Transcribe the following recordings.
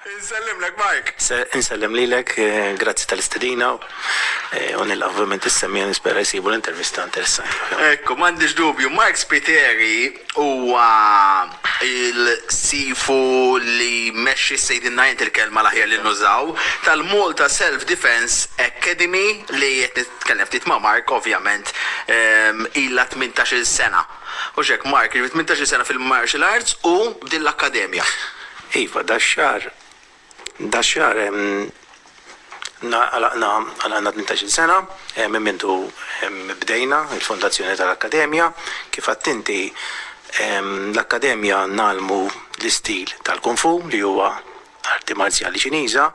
Nsellem lek Mark. Insellem lilek, grazzi tal-istedina u nil-ovvjament is-semmija nispera jsibu l-intervista interessanti. Ekku, m'għandix dubju, Mark Spiteri huwa il-sifu li mexxi sejdinna jent il-kelma l-aħjar li nużaw tal-Malta Self-Defense Academy li qed nitkellem ftit ma' Mark ovvjament ilha 18-il sena. U xek Mark, 18-il sena fil-martial arts u din l-akkademja. Iva, daċxar għalaqna 18 sena, mintu bdejna il-fondazzjoni tal-Akkademja, kif għattinti l-Akkademja nalmu l-istil tal-Kung Fu li huwa arti marzjali ċiniża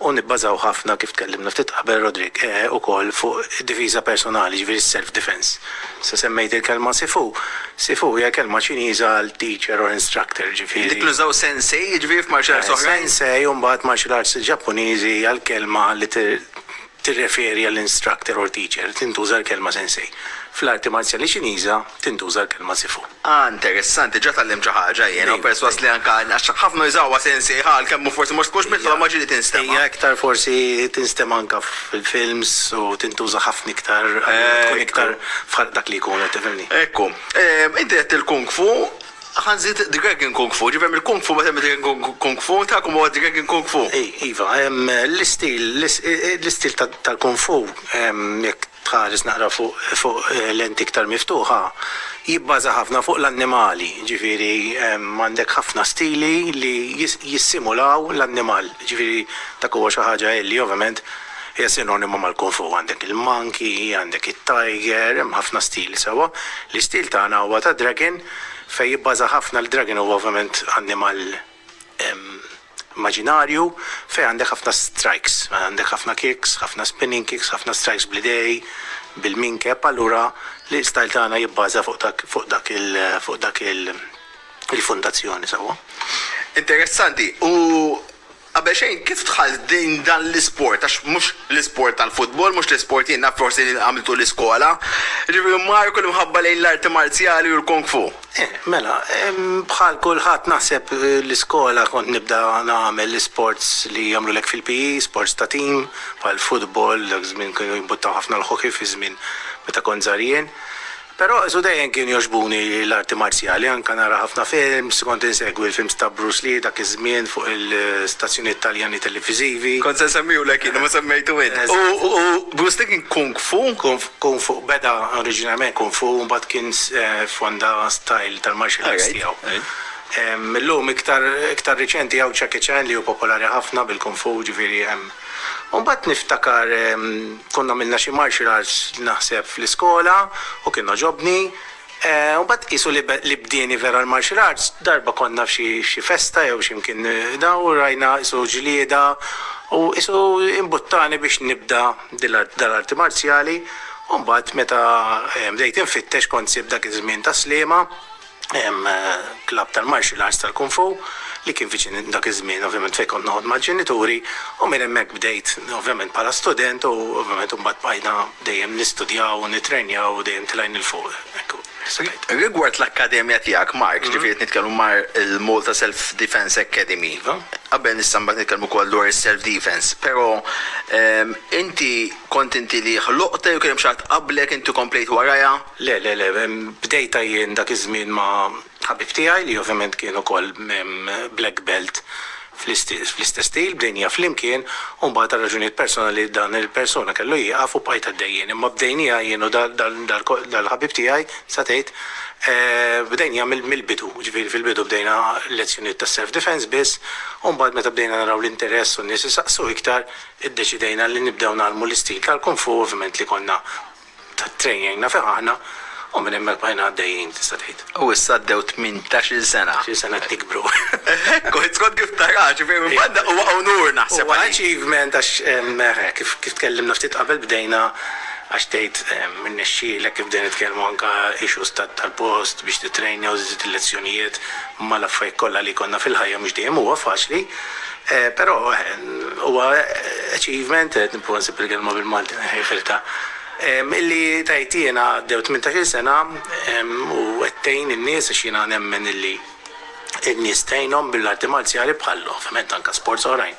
u nibbażaw ħafna kif tkellimna ftit qabel Rodrik ukoll fuq diviża personali ġifieri self-defense. Se semmejt il-kelma sifu. Sifu hija kelma ċiniża għal teacher or instructor ġifieri. Dik nużaw sensei ġifieri f'martial arts oħrajn. Sensei u mbagħad martial arts Ġappuniżi għal kelma li tirreferi għall instructor or teacher, tintuża l-kelma sensei. Fl-arti marzjali ċiniża tintuża l-kelma sifu. Interessanti, ġa tal-lim ħaġa jiena u perswas li anka ħafna jżawwa sensei ħal kemmu forsi mhux tkux mitla ma ġieli tinstema. Hija iktar forsi tinstema anka fil-films u tintuża ħafna iktar f'ħal dak li jkun qed tifhimni. Ekku, inti qed il-Kung Fu ħanżid Dragon Kung Fu, ġifem il-Kung Fu ma Dragon Kung Fu, ta'kum huwa Dragon Kung Fu. Iva, l-istil tal-Kung Fu, jekk tħares naqra fuq l-enti iktar miftuħa, jibbaża ħafna fuq l-annimali, ġifiri għandek ħafna stili li jissimulaw l-annimal, ġifiri dak huwa xi ħaġa li ovvjament hija sinonimu mal-Kung Fu, għandek il-monkey, għandek il-tiger, hemm ħafna stili sewa. L-istil tagħna huwa ta' Dragon fej jibbaża ħafna l-Dragon huwa ovvjament annimal immaġinarju fej għandek ħafna strikes, għandek ħafna kicks, ħafna spinning kicks, ħafna strikes bl-idej, bil-minkep, allura l-istajl tagħna jibbaża fuq dak il-fondazzjoni sewwa. Interessanti. U qabel xejn kif tħall din dan l-isport għax mhux l-isport tal-futbol, mhux l-isport jiena forsi li għamiltu l-iskola. Ġifieri Marku li mħabba lejn l-arti marzjali u l-Kung Fu. Mela, bħal kulħadd naħseb l-iskola kont nibda nagħmel l-sports li jagħmlulek fil-PE, sports ta' tim, bħal futbol, dak żmien kienu jimbuttaw ħafna l-ħoki fi żmien meta kont żarjien. Però dejjem kien joġbuni l-arti marzjali, anke nara ħafna films, kont insegwi l-films ta' Bruce Lee dak iż-żmien fuq il-stazzjonijiet Taljani televiżivi. Kont se semmihulek jiena ma semmejtu int. U Bruce Lee kien Kung Fu? Kung Fu beda oriġinalment Kung Fu mbagħad kien fonda style tal-martial arts tiegħu. Illum iktar riċenti hawn Jackie Chan li hu popolari ħafna bil-Kung Fu ġifieri hemm. Mbagħad niftakar konna minna xi martial arts naħseb fl-iskola u kien ġobni. Mbagħad qisu li bdieni vera l-martial arts darba konna f'xi festa jew x'imkien daw rajna qisu ġlieda u qisu imbuttani biex nibda dal-arti marzjali u mbagħad meta bdejt infittex kont sib dak iż-żmien ta' Sliema klab tal-martial arts tal-Kung Fu li kien viċin dak iż-żmien ovvjament fejn kont noqgħod mal-ġenituri u minn hemmhekk bdejt ovvjament bħala student u ovvjament mbagħad bqajna dejjem nistudjaw u nitrenjaw u dejjem tilajn il fuq. Rigward l-Akkademja tiegħek Mark, ġifieri nitkellmu mar il-Malta Self-Defense Academy. Qabel nistambagħad nitkellmu wkoll dwar self-defense, però inti kont inti li ħloqta jew kien hemm xi ħadd qablek inti komplejt warajha? Le, bdejta jien dak iż-żmien ma' ħabib tiegħi li ovvjament kien ukoll black belt fl-istess stil, bdejnija flimkien u mbagħad raġunijiet personali dan il-persuna kellu jieqaf u bqajt għaddejjien. Imma bdejnija jien u dal-ħabib tiegħi sa tgħid bdejnija mill-bidu, ġifieri fil-bidu bdejna lezzjonijiet ta' self-defense biss u mbagħad meta bdejna naraw l-interess u n-nies isaqsu iktar iddeċidejna li nibdew nagħmlu l-istil tal-Kung Fu ovvjament li konna training fih aħna. U minn hemmhekk bħajna għaddejjin tista' tgħid. U issa għaddew 18-il sena. Xi sena tikbru. Kont kif tara, ġifieri mbagħad huwa onur naħseb. Huwa achievement għax kif tkellimna ftit qabel bdejna għax tgħid minnexxielek kif bdejna nitkellmu anke issues tal-post biex titrejnja u żied il-lezzjonijiet mal-affarijiet kollha li konna fil-ħajja mhux dejjem huwa faċli. Però huwa achievement qed nipprova il-kelma bil-Malti ħejfilta. Illi tajtina għaddew 18 sena u għettejn il-nies għax jina nemmen illi in-nies tgħinhom bil-arti marzjali bħal ovvjament anke sports oħrajn.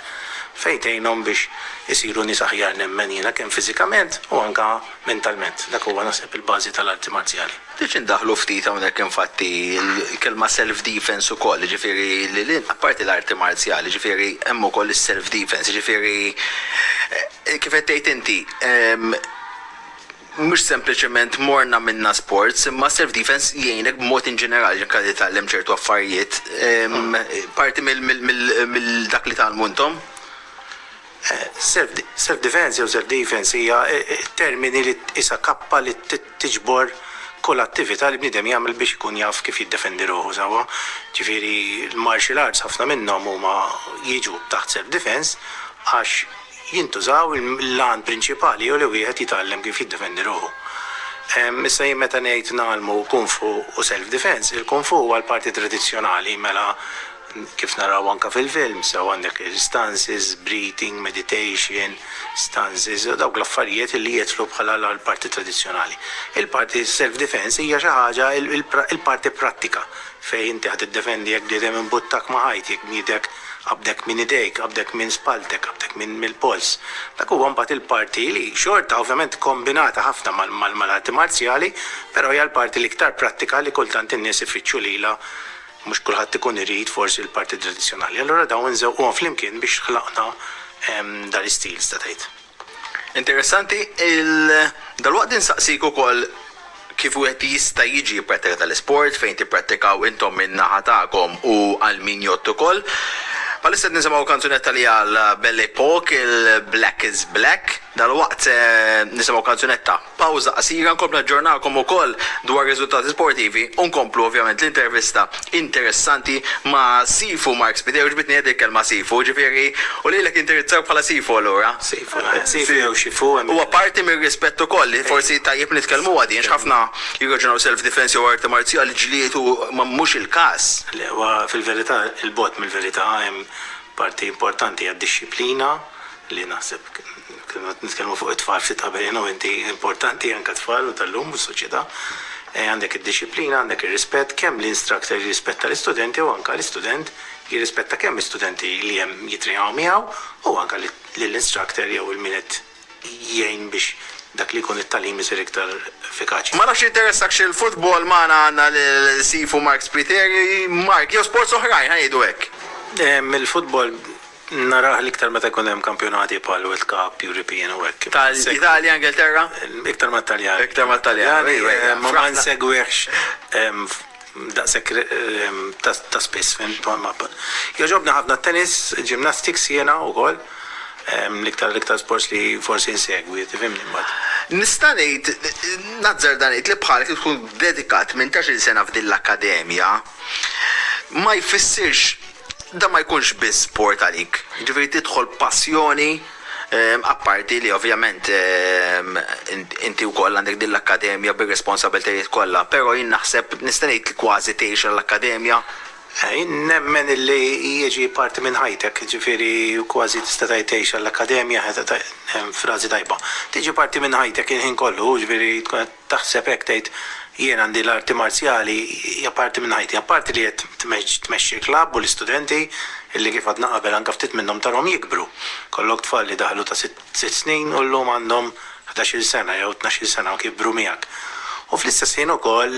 Fejn tgħinhom biex isiru nies aħjar nemmen jiena kemm fiżikament u anke mentalment. Dak huwa naħseb il-bażi tal-arti marzjali. Diċ indaħlu ftit hawnhekk infatti il-kelma self-defense ukoll, ġifieri li apparti l-arti marzjali, ġifieri hemm ukoll is-self-defense, ġifieri kif qed tgħid inti mhux sempliċement morna minna sports, imma self-defense jgħinek b'mod in ġenerali ġenkadi tgħallem ċertu affarijiet. Parti mill-dak li tgħallmuntom? Self-defense jew self-defense hija termini li isa kappa li tiġbor kull attività li bniedem jagħmel biex ikun jaf kif jiddefendi ruħu sewwa. Ġifieri l-martial arts ħafna minnhom huma jiġu taħt self-defense għax jintużaw il-lan prinċipali u li wieħed jitgħallem kif jiddefendi ruħu. Issa jien meta ngħid nagħmlu kung fu u self-defense, il-kung fu huwa l-parti tradizzjonali mela kif naraw anke fil-film, sew għandek stances, breathing, meditation, stances, dawk l-affarijiet li jitlu bħala l-parti tradizzjonali. Il-parti self-defense hija xi ħaġa il-parti prattika fejn inti qed tiddefendi jekk bniedem imbuttak ma' ħajt, jekk bniedek qabdek minn idejk, qabdek minn spaltek, qabdek minn mill-pols. Dak huwa mbagħad il-parti li xorta ovvjament kombinata ħafna mal-arti marzjali, però hija l-parti l-iktar prattika li kultant in-nies ifittxu lilha mhux kulħadd ikun irid forsi l-parti tradizzjonali. Allura dawn nżewquhom flimkien biex ħlaqna dal-istil sta tgħid. Interessanti, dal-waqt insaqsik ukoll kif wieħed jista' jiġi jipprattika tal-isport fejn tipprattikaw intom min-naħa tagħkom u għal min jott ukoll. Palissa nisimgħu kanzunetta li għal Belle Epoque, il-Black is Black. Dal-waqt nisimgħu kanzunetta pawża qasira nkomplu naġġornawkom ukoll dwar riżultati sportivi u nkomplu ovvjament l-intervista interessanti ma' Sifu Mark Spiteri, ġbitni għedik kelma Sifu, ġifieri u lilek interessaw bħala Sifu allura. Sifu jew Xifu. Huwa parti mir-rispett ukoll li forsi tajjeb nitkellmu għadin ħafna jirraġunaw self-defense jew arti marzjali ġlietu ma mhux il-każ. Fil-verità il-bot mill-verità hemm parti importanti għad-disciplina li naħseb nitkellmu fuq it-tfal ftit qabel u inti importanti anke tfal u tal-lum u s-soċjetà. Għandek id-disciplina, għandek ir-rispett, kemm l-instructor jirrispetta l-istudenti u anke l-istudent jirrispetta kemm l-istudenti li hemm jitrinaw miegħu u anke lill-instructor jew il-minet jgħin biex dak li jkun it-tagħlim isir iktar effikaċi. Ma nafx interessak xil-futbol magħna għandna l-Sifu Mark Spiteri, Mark, jew sports oħrajn ħajdu hekk. Mill-futbol naraħ l-iktar meta jkun hemm kampjonati bħal World Cup, European u hekk. Tal-Italja, Ingilterra? Iktar mat-Taljan. Iktar mat-Taljan. Ma nsegwihx daqshekk ta' spiss fejn jogħġobna ħafna tennis, gymnastics jiena wkoll. L-iktar sports li forsi nsegwi, tifhimni mbagħad. Nista' ngħid nażżar dan ngħid li bħalek tkun dedikat 18-il sena f'din l-akkademja ma jfissirx da ma jkunx biss sport għalik. Ġifieri tidħol passjoni apparti li ovvjament inti wkoll għandek din l-akkademja bir-responsabbiltajiet kollha, però jien naħseb nista' ngħid li kważi tgħix l-akkademja. Nemmen illi jieġi parti minn ħajtek, ġifieri kważi tista' tgħix l-akkademja frażi tajba. Tiġi parti minn ħajtek il-ħin kollu, ġifieri tkun taħseb hekk tgħid jien għandi l-arti marzjali hija parti minn ħajti, parti li qed tmexxi l-klabb u l-istudenti illi kif għadna qabel anke ftit minnhom tarhom jikbru. Kollok tfal li daħlu ta' 6 snin u llum għandhom 11-il sena jew 12-il sena u kibru miegħek. U fl-istess ħin ukoll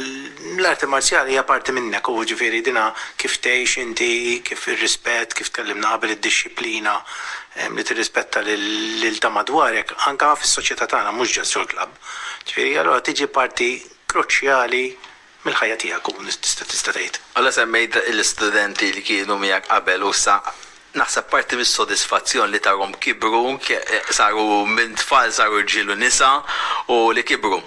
l-arti marzjali hija parti minnek u ġifieri dina kif tgħix inti, kif ir-rispett, kif tkellimna qabel id-disciplina li tirrispetta lil ta' madwarek anke fis-soċjetà tagħna mhux ġast l-klabb. Ġifieri allura tiġi parti kruċjali mill-ħajja tiegħek u tista' tgħid. Alla semmejt l-istudenti li kienu miegħek qabel u sa naħseb parti mis-sodisfazzjon li tarhom kibru, saru minn tfal saru ġielu nisa u li kibru.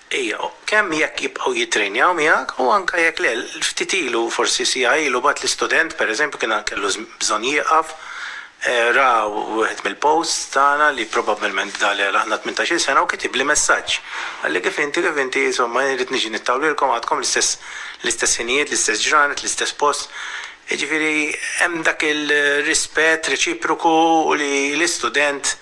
Ija, kemm jekk jibqgħu jitrenjaw miegħek u anke jekk le ftit ilu forsi sija ilu bat l-istudent pereżempju kien kellu bżonn jieqaf ra wieħed mill-post tagħna li probabbilment dali aħna 18 sena u kitib li messaġġ. Għalli kif inti insomma nrid niġi nittawlilkom għadkom l-istess ħinijiet, l-istess ġranet, l-istess post. Jiġifieri hemm dak il-rispett reċiproku li l-istudent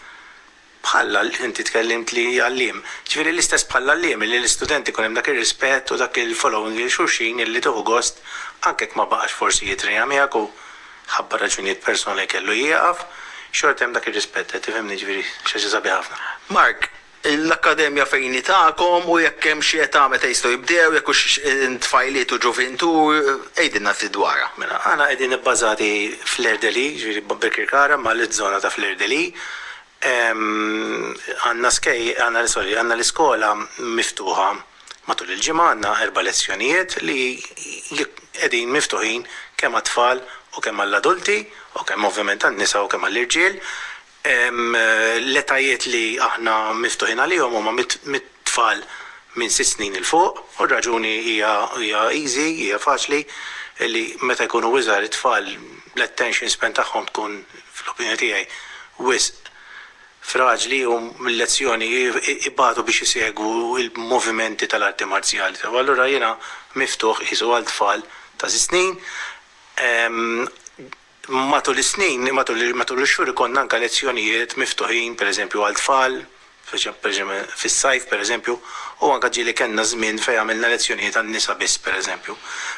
bħalla inti tkellimt li għallim. Ġifieri l-istess bħalla għallim li l-istudenti kun hemm dak ir-rispett u dak il-following li xulxin illi tuħu gost anke ma baqax forsi jitrejja miegħek u ħabba raġunijiet personali kellu jieqaf, xort hemm dak ir-rispett qed tifhemni ġifieri xi ħaġa sabiħ ħafna. Mark, l-Akkademja fejn tagħkom u jekk hemm xi età meta jistgħu jibdew jekk hux tfajliet u ġuventur ejdilna ftit dwarha. Mela, għana qegħdin ibbażati fl-Erdeli, ġifieri Birkirkara ma l-żona ta' fl-Erdeli. Għandna l-iskola miftuħa matul il-ġimgħa għandna 4 lezzjonijiet li qegħdin miftuħin kemm għat-tfal u kemm għall-adulti u kemm ovvjament għan-nisa u kemm għall-irġiel. L-etajiet li aħna miftuħin għalihom huma mit-tfal minn 6 snin il fuq u r-raġuni hija easy, hija faċli li meta jkunu wiżgħar it-tfal l-attention span tagħhom tkun fl-opinjoni tiegħi wisq fraġli u mill-lezzjoni ibatu biex isegwu il-movimenti tal-arti marzjali. Allura jiena miftuħ qisu għal tfal ta' 6 snin. Matul is-snin, matul ix-xhur ikollna anke lezzjonijiet miftuħin pereżempju għal tfal, fis-sajf pereżempju, u anke ġieli kellna żmien fejn għamilna lezzjonijiet għan-nisa biss pereżempju.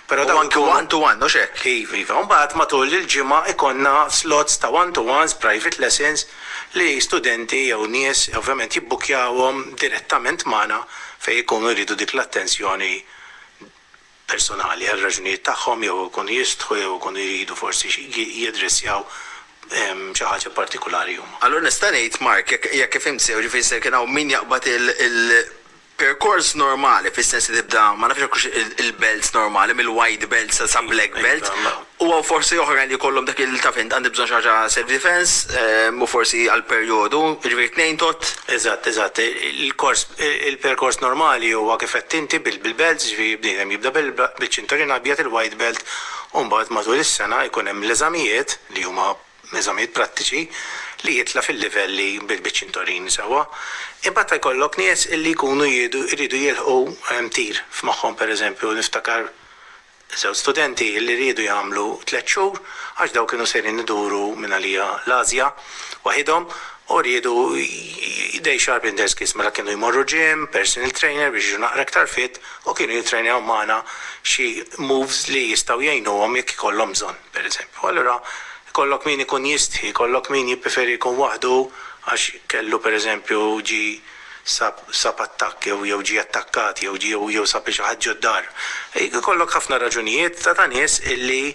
Però U anke one-to-one, u x'hekk? Iva, mbagħad matul il-ġimgħa ikollna slots ta' one-to-ones, private lessons li studenti jew nies ovvjament jibbukjawhom direttament magħna fejn ikunu jridu dik l-attenzjoni personali għal raġunijiet tagħhom jew ikunu jistħu jew ikunu jridu forsi jidressjaw xi ħaġa partikolari huma. Allura nista' ngħid Mark, jekk ifhimt sew ġifieri kien hawn min jaqbad il-perkors normali fis-sens li tibda ma nafx hekk il-belts normali mill-white belts sa black belt. U forsi oħrajn li jkollhom dak il-tafint għandi bżonn xi ħaġa self-defense u forsi għal perjodu, ġifieri 2 tot. Eżatt. Il-perkors normali huwa kif qed inti bil-belts ġifieri bniedem jibda bil-ċinturin abjad il-white belt u mbagħad matul is-sena jkun hemm l-eżamijiet li huma eżamijiet prattiċi li jitla fil-livelli bil-ċinturin sewwa. Imbagħad jkollok nies li jkunu jridu jilħqu tir f'moħħhom pereżempju niftakar żewġ studenti li rridu jagħmlu 3 xhur għax daw kienu sejrin iduru minn għalija l-Asja waħedhom u rridu they sharpen their skills mela kienu jmorru gym, personal trainer biex jiġu naqra aktar fit u kienu jittrejnaw magħna xi moves li jistgħu jgħinuhom jekk ikollhom bżonn pereżempju. Allura kollok min ikun jistħi, kollok min jippreferi jkun waħdu għax kellu pereżempju ġi sab attakk jew ġi attakkat jew sab xi ħadd ġoddar. Kollok ħafna raġunijiet ta' nies illi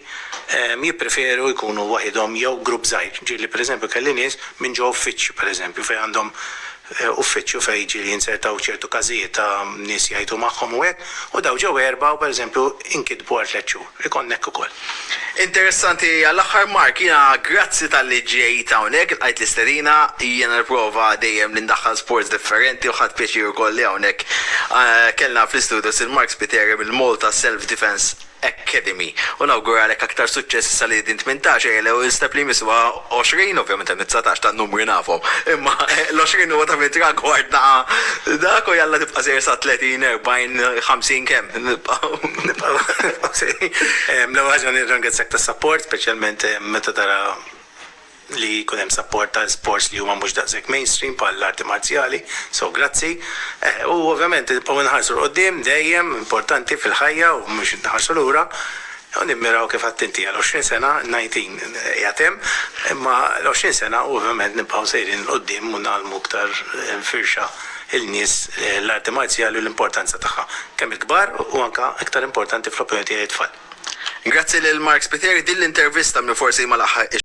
jippreferu jkunu waħedhom jew grupp żgħir. Ġieli pereżempju kelli nies minn ġew uffiċċju pereżempju fejn għandhom uffiċċju fejn ġieli jinsertaw ċertu każijiet ta' nies jgħidu magħhom u hekk u daw ġew 4 pereżempju inkitbu għal 3 xhur. Ikun hekk ukoll. Interessanti għall-aħħar Mark, jiena grazzi tal-li ġejt hawnhekk, qajt l-istedina, jiena nipprova dejjem li ndaħħal sports differenti u ħadd pjaċir ukoll li hawnhekk kellna fl-istudios il-Mark Spiteri mill-Malta Self Defense Academy. U nawguralek aktar suċċess sa li din 18 u l-step li miswa 20, ovvjament hemm 19 ta' numri nafhom. Imma l-20 huwa ta' mitragward ta' dak u jalla tibqa' sejr sa 30, 40, 50 kemm. L-ewwel ħaġa nirringrazzjak tas-support, speċjalment meta tara li jkun hemm support ta' sports li huma mhux daqshekk mainstream bħal arti marzjali, so grazzi. U ovvjament nibqgħu nħarsu l-qudiem dejjem importanti fil-ħajja u mhux nħarsu lura. U nimmiraw kif attinti għal 20 sena, 19 jatem, imma l-20 sena ovvjament nibqgħu sejrin l-qudiem u nagħmlu aktar firxa il-nies l-arti marzjali u l-importanza tagħha kemm il-kbar u anke aktar importanti fl-opinjoni tiegħi tfal. Grazzi lil Mark Spiteri din l-intervista minn forsi mal-aħħar